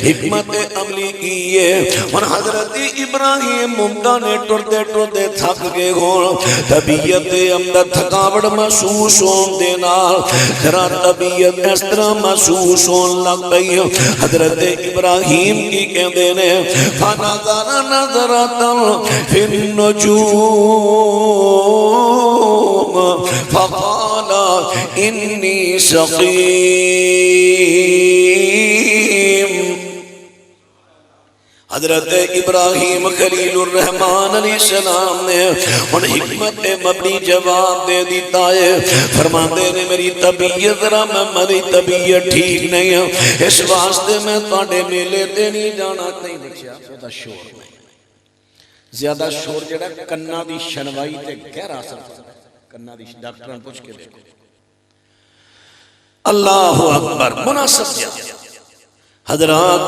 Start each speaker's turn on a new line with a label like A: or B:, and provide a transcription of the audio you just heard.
A: حکمت عملی کی ہے اور حضرت ابراہیم ممتع نے ٹرتے ٹرتے تھک گئے ہوں طبیعت اندر تھکاوٹ محسوس ہون دینا ذرا طبیعت اس طرح محسوس ہون لگ گئی حضرت ابراہیم کی کہندے نے فنظر نظرۃ فی النجوم فقال انی سقیم۔ حضرت ابراہیم خلیل الرحمن علیہ السلام نے ان حکمت مبنی جواب دے دیتا ہے فرماندے نے میری طبیعت ذرا میری طبیعت ٹھیک نہیں ہے اس واسطے میں تواڈے میلے تے نہیں جانا۔ نہیں دیکھیا زیادہ شور نہیں زیادہ شور جڑا کنا دی شنوائی تے گہرا اثر کنا دی ڈاکٹراں پوچھ کے دیکھو۔ اللہ اکبر مناسب حضرات